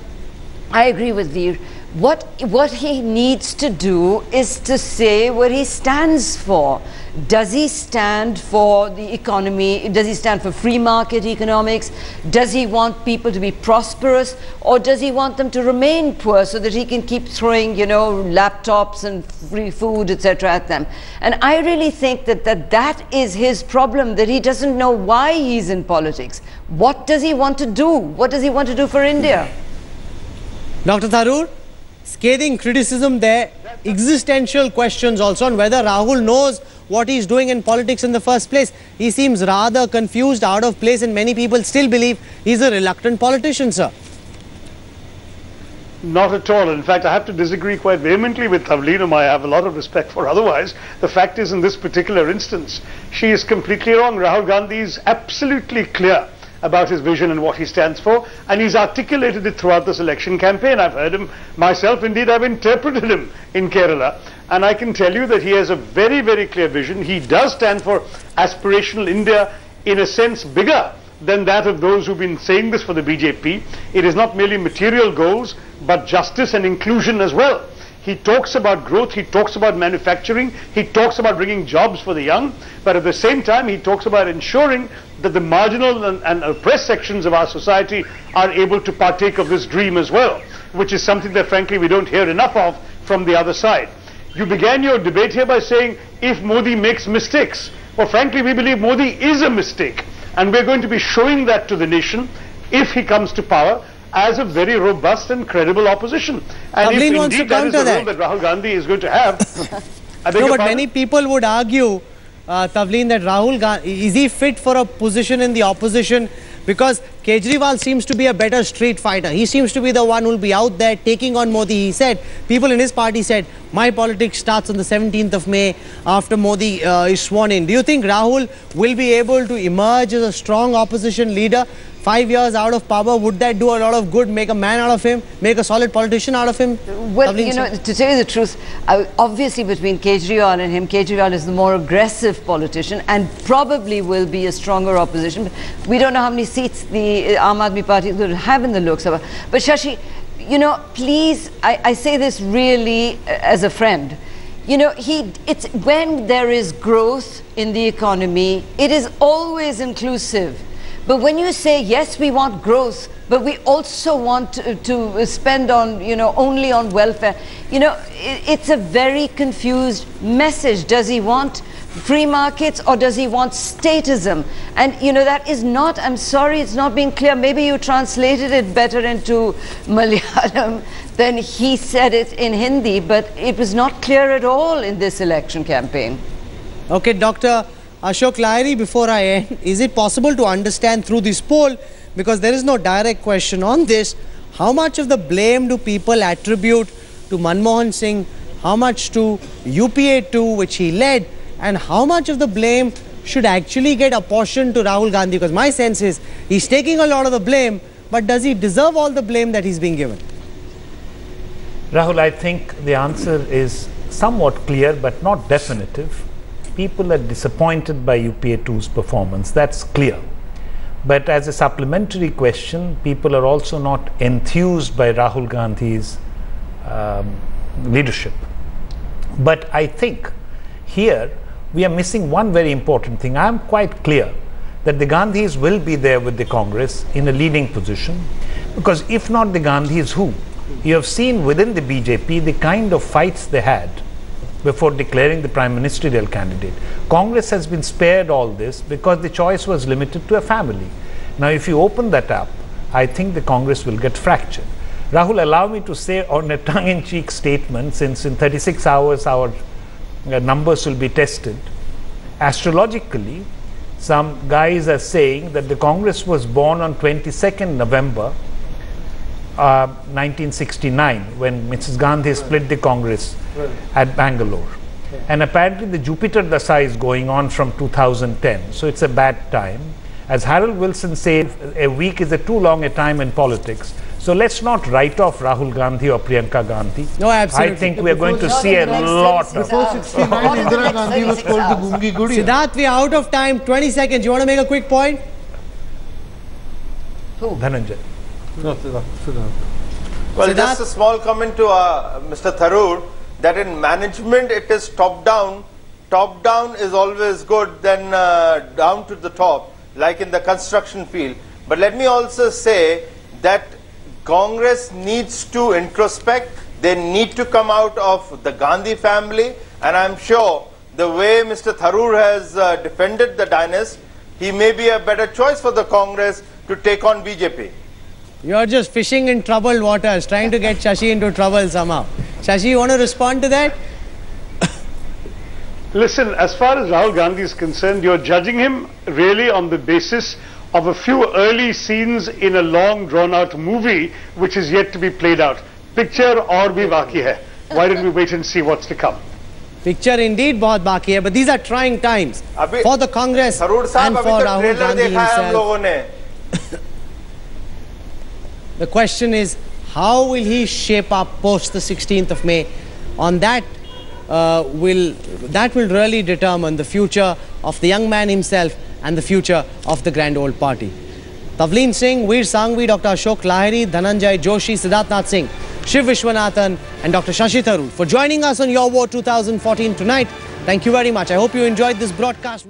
Speaker 4: I agree with Veer. What he needs to do is to say what he stands for. Does he stand for the economy? Does he stand for free market economics? Does he want people to be prosperous, or does he want them to remain poor so that he can keep throwing, you know, laptops and free food, etc. at them? And I really think that is his problem, that he doesn't know why he's in politics. What does he want to do? What does he want to do for India?
Speaker 1: Dr. Tharoor, scathing criticism there, existential questions also on whether Rahul knows what he's doing in politics in the first place. He seems rather confused, out of place, and many people still believe he's a reluctant politician, sir.
Speaker 8: Not at all. In fact, I have to disagree quite vehemently with Tavleen, whom I have a lot of respect for. Otherwise, the fact is, in this particular instance, she is completely wrong. Rahul Gandhi is absolutely clear about his vision and what he stands for, and he's articulated it throughout this election campaign. I've heard him myself, indeed I've interpreted him in Kerala, and I can tell you that he has a very, very clear vision. He does stand for aspirational India, in a sense bigger than that of those who've been saying this for the BJP. It is not merely material goals, but justice and inclusion as well. He talks about growth, he talks about manufacturing, he talks about bringing jobs for the young, but at the same time he talks about ensuring that the marginal and oppressed sections of our society are able to partake of this dream as well, which is something that frankly we don't hear enough of from the other side. You began your debate here by saying, if Modi makes mistakes. Well, frankly, we believe Modi is a mistake, and we're going to be showing that to the nation if he comes to power, as a very robust and credible opposition. And if indeed that is the role that Rahul Gandhi is going to have.
Speaker 1: No, but many people would argue, Tavleen, that Rahul Gandhi, is he fit for a position in the opposition? Because Kejriwal seems to be a better street fighter. He seems to be the one who will be out there taking on Modi. He said, people in his party said, my politics starts on the 17th of May after Modi is sworn in. Do you think Rahul will be able to emerge as a strong opposition leader? 5 years out of power, would that do a lot of good, make a man out of him, make a solid politician out of him?
Speaker 4: Well, Tavleen, you know, to tell you the truth, obviously between Kejriwal and him, Kejriwal is the more aggressive politician and probably will be a stronger opposition. We don't know how many seats the Aam Aadmi Party will have in the Lok Sabha. But Shashi, you know, please, I say this really as a friend. You know, it's when there is growth in the economy, it is always inclusive. But when you say, yes, we want growth, but we also want to spend on, you know, only on welfare, you know, it's a very confused message. Does he want free markets or does he want statism? And, you know, that is not, I'm sorry, it's not being clear. Maybe you translated it better into Malayalam than he said it in Hindi, but it was not clear at all in this election campaign.
Speaker 1: Okay, Dr. Ashok Lahiri, before I end, is it possible to understand through this poll, because there is no direct question on this, how much of the blame do people attribute to Manmohan Singh, how much to UPA 2, which he led, and how much of the blame should actually get apportioned to Rahul Gandhi? Because my sense is, he's taking a lot of the blame, but does he deserve all the blame that he's being given?
Speaker 5: Rahul, I think the answer is somewhat clear, but not definitive. People are disappointed by UPA 2's performance, that's clear. But as a supplementary question, people are also not enthused by Rahul Gandhi's leadership. But I think here we are missing one very important thing. I am quite clear that the Gandhis will be there with the Congress in a leading position, because if not the Gandhis, who? You have seen within the BJP the kind of fights they had before declaring the prime ministerial candidate. Congress has been spared all this because the choice was limited to a family. Now, if you open that up, I think the Congress will get fractured. Rahul, allow me to say on a tongue-in-cheek statement, since in 36 hours our numbers will be tested, astrologically, some guys are saying that the Congress was born on 22nd November 1969, when Mrs. Gandhi split the Congress at Bangalore. And apparently the Jupiter Dasa is going on from 2010, so it's a bad time. As Harold Wilson said, a week is too long a time in politics. So let's not write off Rahul Gandhi or Priyanka Gandhi.
Speaker 1: No, absolutely.
Speaker 5: I think we are going to see a lot.
Speaker 7: Before 69, Indira Gandhi was called the Gungi Gudiya.
Speaker 1: Siddharth, we are out of time. 20 seconds. You want to make a quick point?
Speaker 5: Dhananjay.
Speaker 3: No, Siddharth.
Speaker 9: Well,
Speaker 1: Siddharth?
Speaker 9: just a small comment to Mr. Tharoor, that in management it is top down. Top down is always good than down to the top, like in the construction field. But let me also say that Congress needs to introspect. They need to come out of the Gandhi family, and I'm sure the way Mr. Tharoor has defended the dynasty, he may be a better choice for the Congress to take on BJP.
Speaker 1: You're just fishing in troubled waters, trying to get Shashi into trouble somehow. Shashi, you want to respond to that?
Speaker 8: Listen, as far as Rahul Gandhi is concerned, you're judging him really on the basis of a few early scenes in a long drawn-out movie which is yet to be played out. Picture aur bhi baki hai. Why don't we wait and see what's to come?
Speaker 1: Picture indeed bahut baki hai, but these are trying times for the Congress and for Rahul Gandhi himself. The question is, how will he shape up post the 16th of May? On that will really determine the future of the young man himself and the future of the grand old party. Tavleen Singh, Veer Sanghvi, Dr. Ashok Lahiri, Dhananjay Joshi, Siddharth Nath Singh, Shiv Vishwanathan and Dr. Shashi Tharoor for joining us on Your Vote 2014 tonight. Thank you very much. I hope you enjoyed this broadcast.